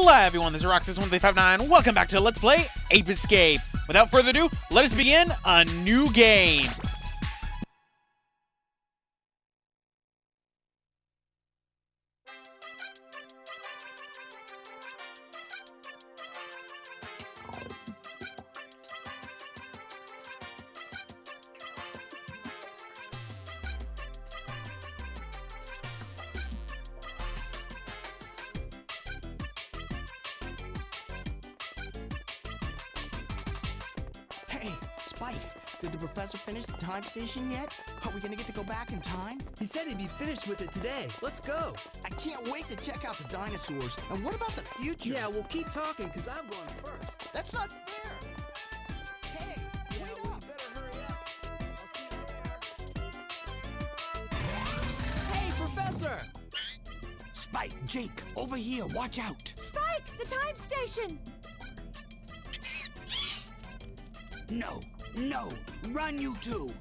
Hello everyone, this is Roxas1359. Welcome back to Let's Play Ape Escape. Without further ado, let us begin a new game. Hey, Spike, did the professor finish the time station yet? Are we gonna get to go back in time? He said he'd be finished with it today. Let's go. I can't wait to check out the dinosaurs. And what about the future? Yeah, we'll keep talking because I'm going first. That's not fair. Hey, wait up. You better hurry up. I'll see you there. Hey, Professor! Spike, Jake, over here, watch out. Spike, the time station! No, run you two.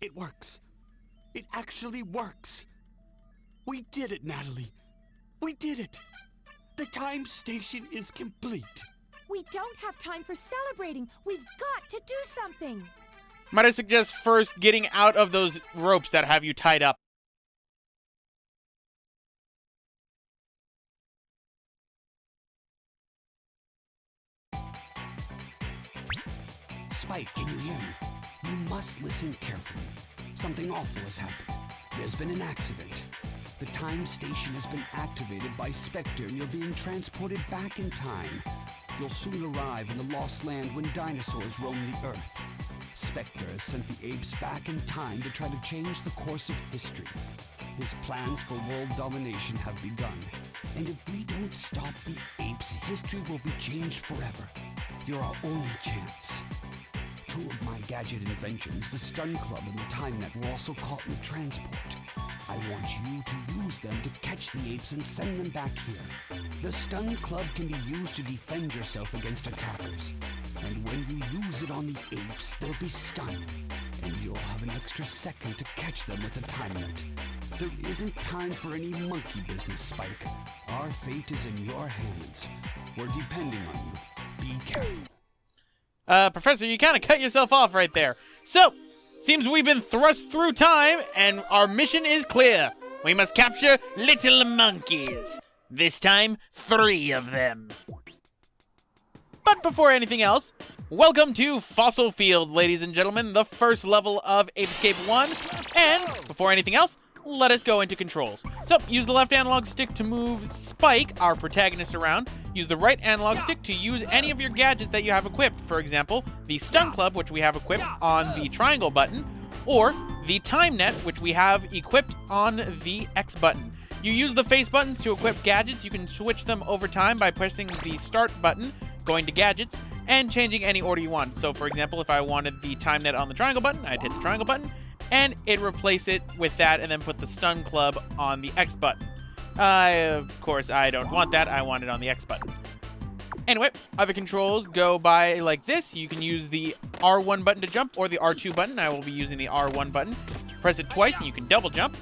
It works. It actually works. We did it, Natalie. We did it. The time station is complete. We don't have time for celebrating. We've got to do something. Might I suggest first getting out of those ropes that have you tied up? Spike, can you hear me? You must listen carefully. Something awful has happened. There's been an accident. The time station has been activated by Spectre and you're being transported back in time. You'll soon arrive in the lost land when dinosaurs roam the Earth. Spectre has sent the apes back in time to try to change the course of history. His plans for world domination have begun. And if we don't stop the apes, history will be changed forever. You're our only chance. Two of my gadget inventions, the Stun Club and the Time Net, were also caught in the transport. I want you to use them to catch the apes and send them back here. The Stun Club can be used to defend yourself against attackers. And when you use it on the apes, they'll be stunned. And you'll have an extra second to catch them with the Time Net. There isn't time for any monkey business, Spike. Our fate is in your hands. We're depending on you. Be careful. Professor, you kind of cut yourself off right there. So, seems we've been thrust through time, and our mission is clear. We must capture little monkeys. This time, 3 of them. But before anything else, welcome to Fossil Field, ladies and gentlemen, the first level of Ape Escape 1. And, before anything else, let us go into controls. So, use the left analog stick to move Spike, our protagonist, around. Use the right analog stick to use any of your gadgets that you have equipped. For example, the Stun Club, which we have equipped on the triangle button, or the Time Net, which we have equipped on the X button. You use the face buttons to equip gadgets. You can switch them over time by pressing the Start button, going to Gadgets, and changing any order you want. So, for example, if I wanted the Time Net on the triangle button, I'd hit the triangle button, and it'd replace it with that, and then put the Stun Club on the X button. Of course, I don't want that. I want it on the X button. Anyway, other controls go by like this. You can use the R1 button to jump or the R2 button. I will be using the R1 button. Press it twice and you can double jump.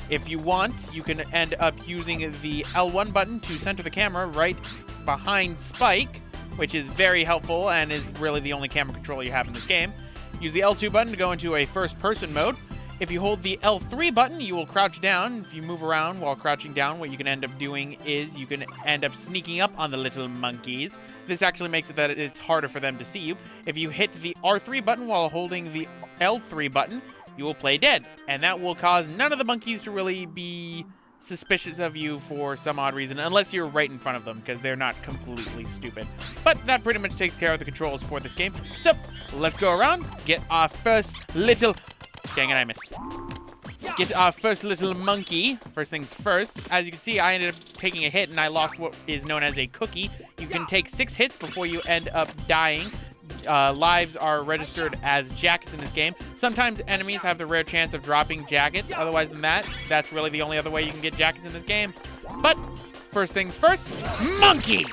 If you want, you can end up using the L1 button to center the camera right behind Spike, which is very helpful and is really the only camera control you have in this game. Use the L2 button to go into a first-person mode. If you hold the L3 button, you will crouch down. If you move around while crouching down, what you can end up doing is you can end up sneaking up on the little monkeys. This actually makes it that it's harder for them to see you. If you hit the R3 button while holding the L3 button, you will play dead. And that will cause none of the monkeys to really be suspicious of you for some odd reason, unless you're right in front of them, because they're not completely stupid. But that pretty much takes care of the controls for this game. So, let's go around, get our first little... Dang it, I missed. Get our first little monkey. First things first. As you can see, I ended up taking a hit, and I lost what is known as a cookie. You can take 6 hits before you end up dying. Lives are registered as jackets in this game. Sometimes enemies have the rare chance of dropping jackets. Otherwise than that, that's really the only other way you can get jackets in this game. But first things first, monkey!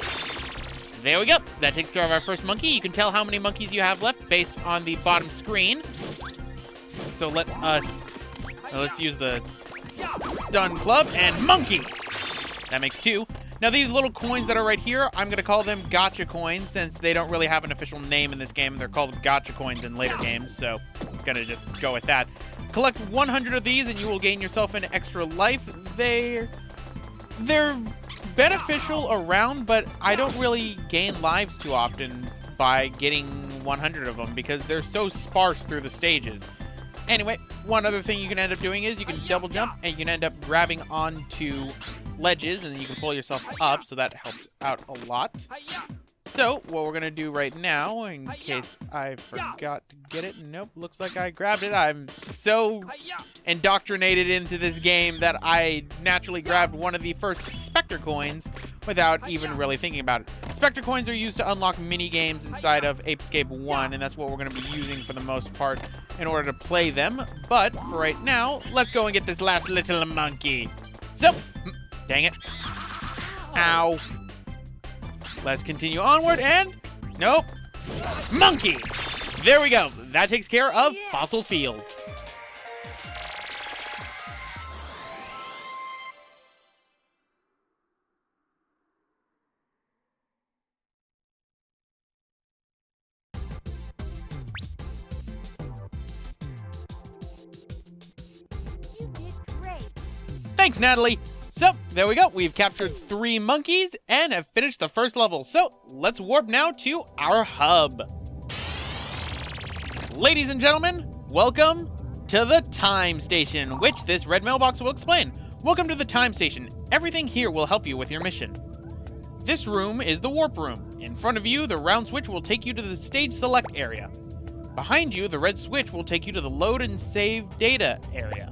There we go. That takes care of our first monkey. You can tell how many monkeys you have left based on the bottom screen. So let's use the stun club and monkey. That makes 2. Now these little coins that are right here, I'm going to call them gotcha coins since they don't really have an official name in this game. They're called gotcha coins in later games, so I'm going to just go with that. Collect 100 of these and you will gain yourself an extra life. They're beneficial around, but I don't really gain lives too often by getting 100 of them because they're so sparse through the stages. Anyway, one other thing you can end up doing is you can double jump and you can end up grabbing onto ledges and then you can pull yourself up, so that helps out a lot. So, what we're going to do right now, in case I forgot to get it, nope, looks like I grabbed it. I'm so indoctrinated into this game that I naturally grabbed one of the first Spectre coins without even really thinking about it. Spectre coins are used to unlock mini games inside of Apescape 1, and that's what we're going to be using for the most part in order to play them. But for right now, let's go and get this last little monkey. So, dang it. Ow. Let's continue onward and... Nope. Monkey! There we go. That takes care of Fossil Field. You did great. Thanks, Natalie. So, there we go. We've captured 3 monkeys and have finished the first level. So, let's warp now to our hub. Ladies and gentlemen, welcome to the Time Station, which this red mailbox will explain. Welcome to the Time Station. Everything here will help you with your mission. This room is the warp room. In front of you, the round switch will take you to the stage select area. Behind you, the red switch will take you to the load and save data area.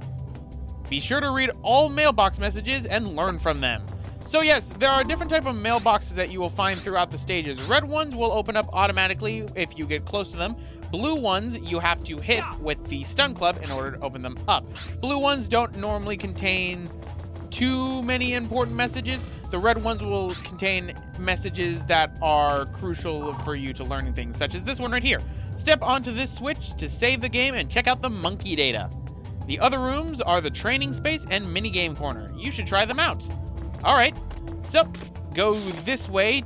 Be sure to read all mailbox messages and learn from them. So yes, there are different type of mailboxes that you will find throughout the stages. Red ones will open up automatically if you get close to them. Blue ones you have to hit with the stun club in order to open them up. Blue ones don't normally contain too many important messages. The red ones will contain messages that are crucial for you to learning things, such as this one right here. Step onto this switch to save the game and check out the monkey data. The other rooms are the training space and minigame corner. You should try them out. Alright, so go this way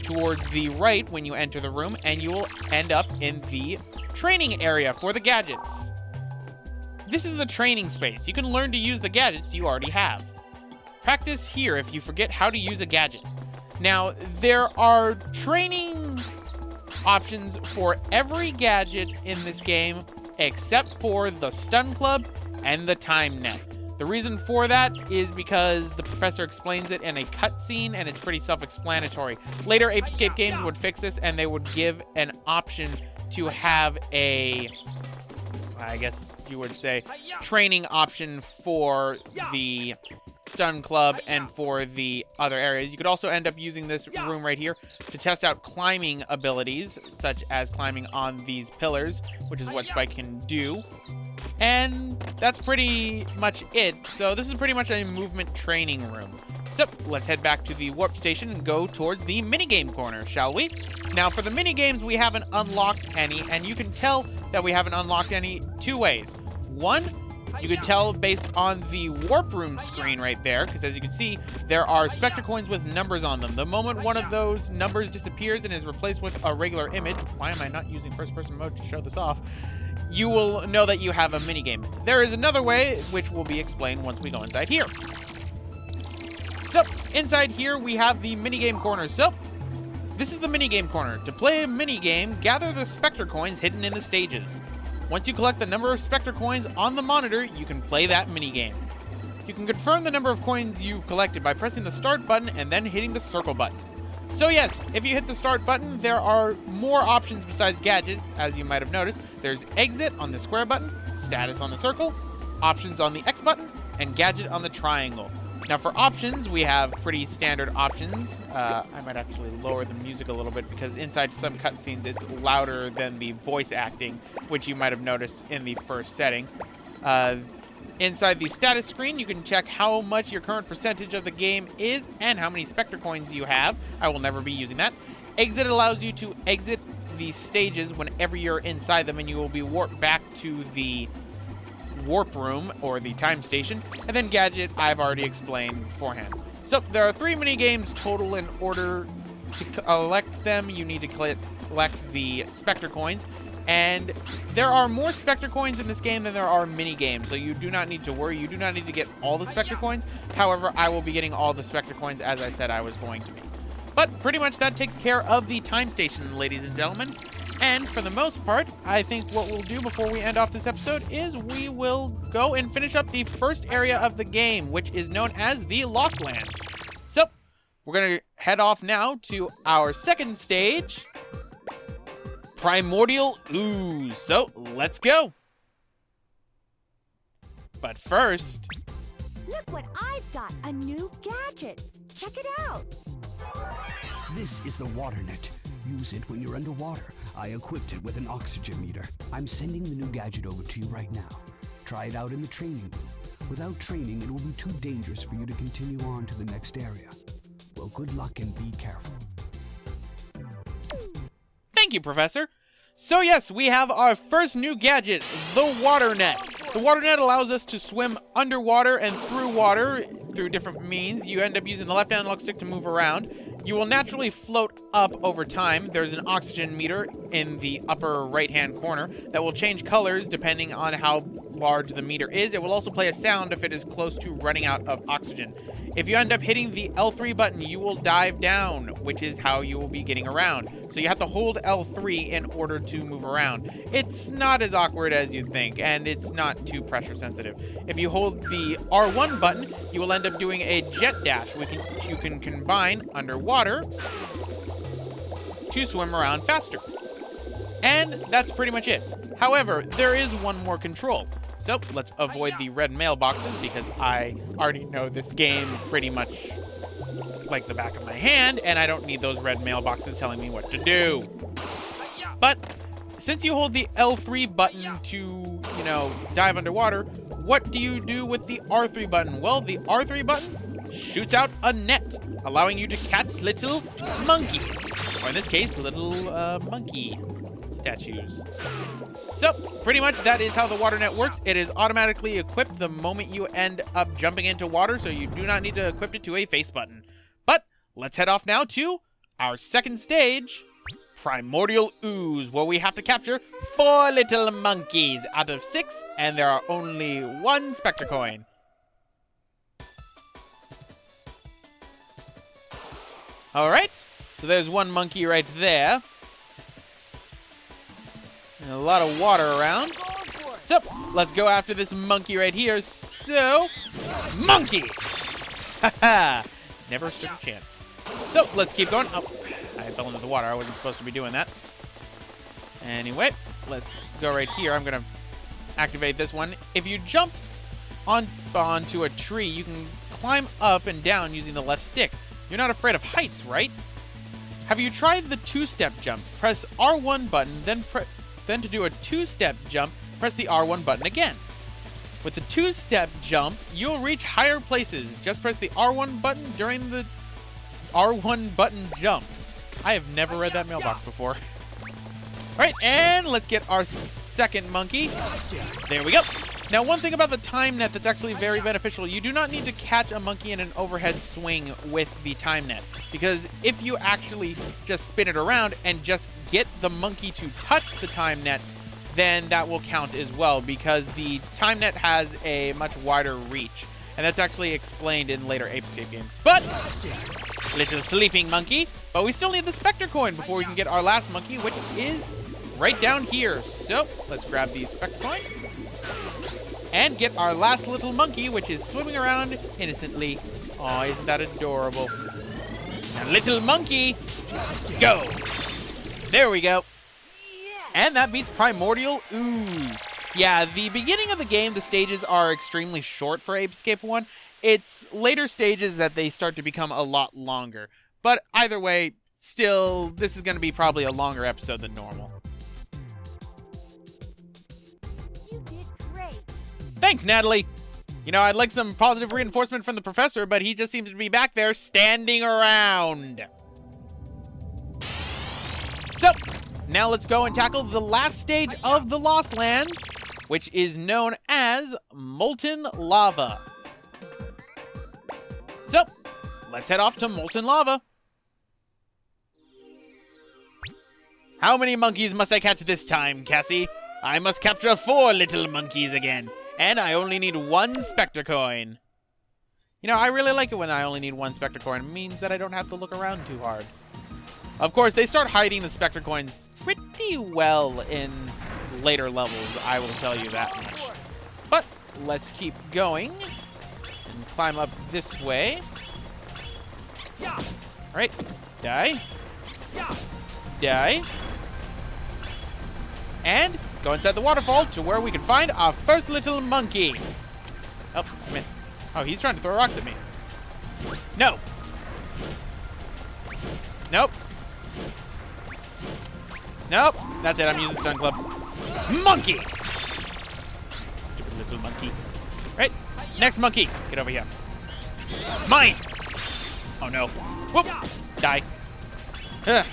towards the right when you enter the room and you will end up in the training area for the gadgets. This is the training space. You can learn to use the gadgets you already have. Practice here if you forget how to use a gadget. Now, there are training options for every gadget in this game except for the stun club and the time net. The reason for that is because the professor explains it in a cutscene and it's pretty self-explanatory. Later Apescape games would fix this and they would give an option to have a, I guess you would say, training option for the stun club and for the other areas. You could also end up using this room right here to test out climbing abilities, such as climbing on these pillars, which is what Spike can do. And that's pretty much it. So this is pretty much a movement training room. So let's head back to the warp station and go towards the minigame corner, shall we? Now for the minigames, we haven't unlocked any, and you can tell that we haven't unlocked any 2 ways. One, you can tell based on the warp room screen right there, because as you can see, there are Spectre coins with numbers on them. The moment one of those numbers disappears and is replaced with a regular image, why am I not using first person mode to show this off? You will know that you have a minigame. There is another way, which will be explained once we go inside here. So, inside here we have the minigame corner. So, this is the minigame corner. To play a minigame, gather the Spectre coins hidden in the stages. Once you collect the number of Spectre coins on the monitor, you can play that minigame. You can confirm the number of coins you've collected by pressing the start button and then hitting the circle button. So yes, if you hit the start button, there are more options besides gadgets, as you might have noticed. There's exit on the square button, status on the circle, options on the X button, and gadget on the triangle. Now for options, we have pretty standard options. I might actually lower the music a little bit because inside some cutscenes it's louder than the voice acting, which you might have noticed in the first setting. Inside the status screen, you can check how much your current percentage of the game is and how many Spectre coins you have. I will never be using that. Exit allows you to exit the stages whenever you're inside them, and you will be warped back to the warp room or the time station. And then gadget, I've already explained beforehand. So there are 3 mini games total. In order to collect them, you need to collect the Spectre coins. And there are more Spectre coins in this game than there are mini games, so you do not need to worry. You do not need to get all the Spectre coins. However, I will be getting all the Spectre coins as I said I was going to be. But pretty much that takes care of the time station, ladies and gentlemen. And for the most part, I think what we'll do before we end off this episode is we will go and finish up the first area of the game, which is known as the Lost Lands. So we're going to head off now to our second stage, Primordial Ooze. So let's go. But first, Look what I've got, a new gadget. Check it out. This is the water net. Use it when you're underwater. I equipped it with an oxygen meter. I'm sending the new gadget over to you right now. Try it out in the training room. Without training, it will be too dangerous for you to continue on to the next area. Well, good luck and be careful. thank you, Professor. So yes, we have our first new gadget, the water net. The water net allows us to swim underwater and through water through different means. You end up using the left analog stick to move around. You will naturally float up over time. There's an oxygen meter in the upper right-hand corner that will change colors depending on how large the meter is. It will also play a sound if it is close to running out of oxygen. If you end up hitting the L3 button, you will dive down, which is how you will be getting around. So you have to hold L3 in order to move around. It's not as awkward as you'd think, and it's not too pressure sensitive. If you hold the R1 button, you will end up doing a jet dash, which you can combine underwater to swim around faster. And that's pretty much it. However, there is one more control. So let's avoid the red mailboxes because I already know this game pretty much like the back of my hand, and I don't need those red mailboxes telling me what to do. But since you hold the L3 button to, dive underwater, what do you do with the R3 button? Well, the R3 button shoots out a net, allowing you to catch little monkeys, or in this case, little monkey statues. So, pretty much that is how the water net works. It is automatically equipped the moment you end up jumping into water, so you do not need to equip it to a face button. But let's head off now to our second stage, Primordial Ooze, where we have to capture 4 little monkeys out of 6, and there are only 1 Spectre coin. Alright, so there's 1 monkey right there. And a lot of water around. So, let's go after this monkey right here. So, monkey! Haha! Never stood a chance. So, let's keep going. Oh, I fell into the water. I wasn't supposed to be doing that. Anyway, let's go right here. I'm going to activate this one. If you jump onto a tree, you can climb up and down using the left stick. You're not afraid of heights, right? Have you tried the 2-step jump? Press R1 button, then to do a 2-step jump, press the R1 button again. With the 2-step jump, you'll reach higher places. Just press the R1 button during the R1 button jump. I have never read that mailbox before. Alright, and let's get our second monkey. There we go. Now, one thing about the time net that's actually very beneficial, you do not need to catch a monkey in an overhead swing with the time net. Because if you actually just spin it around and just get the monkey to touch the time net, then that will count as well, because the time net has a much wider reach. And that's actually explained in later Ape Escape games. But, little sleeping monkey. But we still need the Spectre coin before we can get our last monkey, which is right down here. So, let's grab the Spectre coin. and get our last little monkey, which is swimming around innocently. Aw, isn't that adorable? Now, little monkey, go! There we go. And that beats Primordial Ooze. Yeah, the beginning of the game, the stages are extremely short for Ape Escape 1. It's later stages that they start to become a lot longer. But either way, still, this is going to be probably a longer episode than normal. You did great. Thanks, Natalie. You know, I'd like some positive reinforcement from the professor, but he just seems to be back there standing around. So, now let's go and tackle the last stage of the Lost Lands, which is known as Molten Lava. So, let's head off to Molten Lava. How many monkeys must I catch this time, Cassie? I must capture 4 little monkeys again, and I only need 1 Spectre Coin. You know, I really like it when I only need 1 Spectre Coin. It means that I don't have to look around too hard. Of course, they start hiding the Spectre Coins pretty well in later levels, I will tell you that much. But let's keep going and climb up this way. Alright, die. Die. And go inside the waterfall to where we can find our first little monkey. Oh, I'm in. Oh, he's trying to throw rocks at me. No. Nope. Nope. That's it. I'm using Sun Club. Monkey! Stupid little monkey. Right. Next monkey. Get over here. Mine! Oh, no. Whoop. Die. Ugh.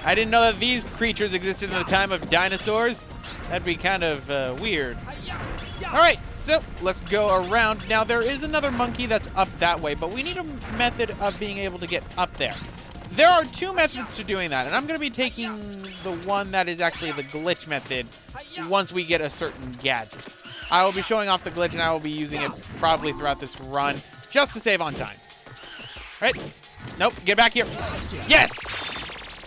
I didn't know that these creatures existed in the time of dinosaurs. That'd be kind of weird. Alright, so let's go around. Now, there is another monkey that's up that way, but we need a method of being able to get up there. There are 2 methods to doing that, and I'm going to be taking the one that is actually the glitch method once we get a certain gadget. I will be showing off the glitch, and I will be using it probably throughout this run, just to save on time. Right? Nope, get back here. Yes!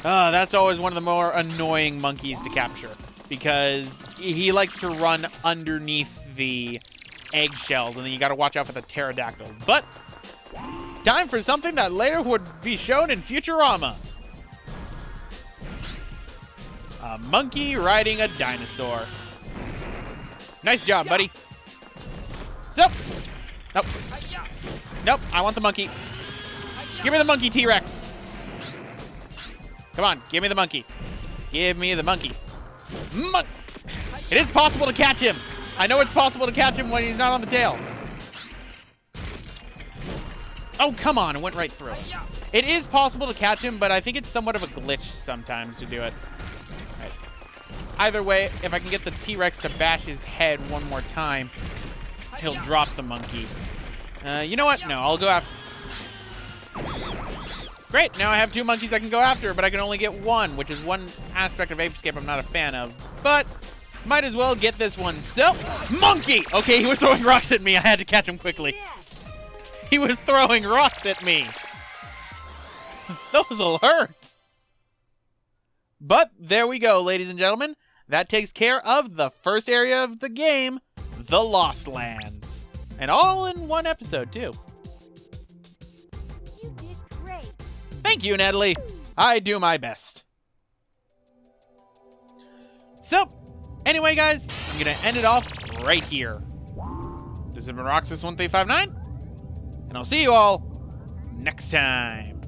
That's always one of the more annoying monkeys to capture, because he likes to run underneath the eggshells, and then you got to watch out for the pterodactyl. But time for something that later would be shown in Futurama. A monkey riding a dinosaur. Nice job, buddy. So, nope. Nope, I want the monkey. Give me the monkey, T-Rex. Come on, give me the monkey. Give me the monkey. It is possible to catch him. I know it's possible to catch him when he's not on the tail. Oh, come on, it went right through. It is possible to catch him, but I think it's somewhat of a glitch sometimes to do it. Right. Either way, if I can get the T-Rex to bash his head one more time, he'll drop the monkey. You know what? No, I'll go after... Great, now I have 2 monkeys I can go after, but I can only get 1, which is one aspect of Ape Escape I'm not a fan of. But might as well get this one. So, monkey! Okay, he was throwing rocks at me. I had to catch him quickly. Yes. He was throwing rocks at me. Those'll hurt. But there we go, ladies and gentlemen. That takes care of the first area of the game, the Lost Lands. And all in one episode, too. You did great. Thank you, Natalie. I do my best. So, anyway, guys, I'm going to end it off right here. This has been Roxas1359, and I'll see you all next time.